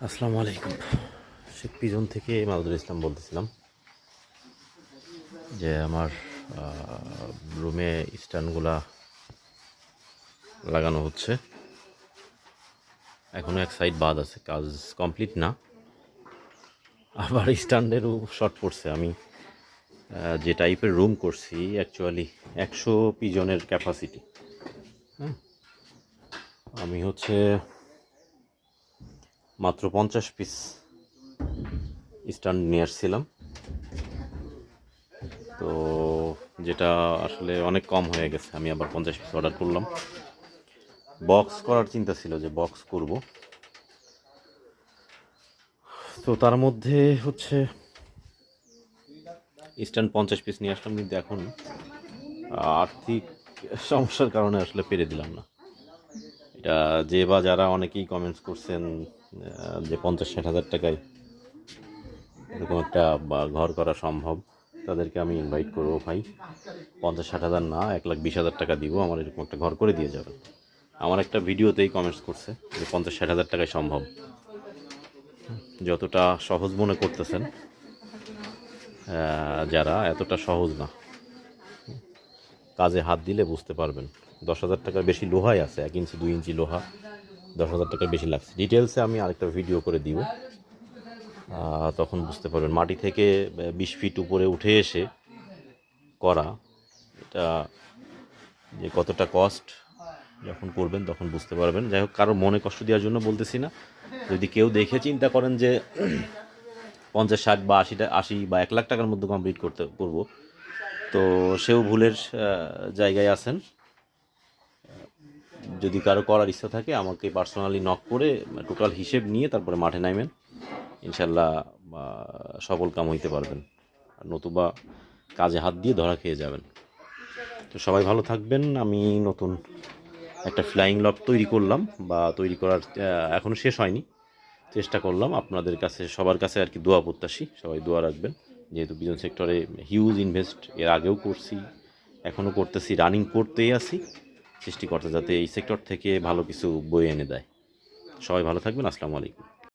আসসালামু আলাইকুম। শেখ পিজন থেকে মাদুদুল ইসলাম বলতেছিলাম যে আমার রুমে স্ট্যান্ডগুলা লাগানো হচ্ছে। এখনও এক সাইড বাদ আছে, কাজ কমপ্লিট না। আবার স্ট্যান্ডেরও শর্ট পড়ছে। আমি যে টাইপের রুম করছি অ্যাকচুয়ালি 100 পিজনের ক্যাপাসিটি। হ্যাঁ, আমি মাত্র 50 পিস স্ট্যান্ড নিয়ে আসছিলাম, তো যেটা আসলে অনেক কম হয়ে গেছে। আমি আবার 50 পিস অর্ডার করলাম। বক্স করার চিন্তা ছিল যে বক্স করব, তো তার মধ্যে স্ট্যান্ড 50 পিস নিয়ে আসলাম, কিন্তু এখন আর্থিক সমস্যার কারণে আসলে পেরে দিলাম না। এটা যারা অনেকেই কমেন্টস করছেন যে 50-60 হাজার টাকায় এরকম একটা ঘর করা সম্ভব, তাদেরকে আমি ইনভাইট করবো। ভাই, 50-60 হাজার না, 1,20,000 টাকা দিব, আমার এরকম একটা ঘর করে দিয়ে যাবেন। আমার একটা ভিডিওতেই কমেন্টস করছে যে 50-60 হাজার টাকায় সম্ভব। যতটা সহজ মনে করতেছেন যারা, এতটা সহজ না। কাজে হাত দিলে বুঝতে পারবেন। 10,000 টাকার বেশি লোহাই আছে, 1 ইঞ্চি 2 ইঞ্চি লোহা 10,000 টাকার বেশি লাগছে। ডিটেলসে আমি আরেকটা ভিডিও করে দিব, তখন বুঝতে পারবেন। মাটি থেকে 20 ফিট উপরে উঠে এসে করা এটা যে কতটা কষ্ট, যখন করবেন তখন বুঝতে পারবেন। যাই হোক, কারো মনে কষ্ট দেওয়ার জন্য বলতেছি না। যদি কেউ দেখে চিন্তা করেন যে 50-60 বা 80 বা 1 লাখ টাকার মধ্যে কমপ্লিট করব, তো সেও ভুলের জায়গায় আছেন। যদি কারো করার ইচ্ছা থাকে আমাকে পার্সোনালি নক করে টোটাল হিসেব নিয়ে তারপরে মাঠে নামেন, ইনশাল্লাহ সফল কাম হইতে পারবেন। আর নতুবা কাজে হাত দিয়ে ধরা খেয়ে যাবেন। তো সবাই ভালো থাকবেন। আমি নতুন একটা ফ্লাইং লফট তৈরি করলাম, বা তৈরি করার এখনও শেষ হয়নি, চেষ্টা করলাম। আপনাদের কাছে, সবার কাছে আর কি দোয়া প্রত্যাশী, সবাই দোয়া রাখবেন। যেহেতু বিজন সেক্টরে হিউজ ইনভেস্ট এর আগেও করছি, এখনও করতেছি, রানিং করতেই আছি। সৃষ্টিকর্তা যাতে এই সেক্টর থেকে ভালো কিছু বয়ে এনে দেয়। সবাই ভালো থাকবেন। আসসালামু আলাইকুম।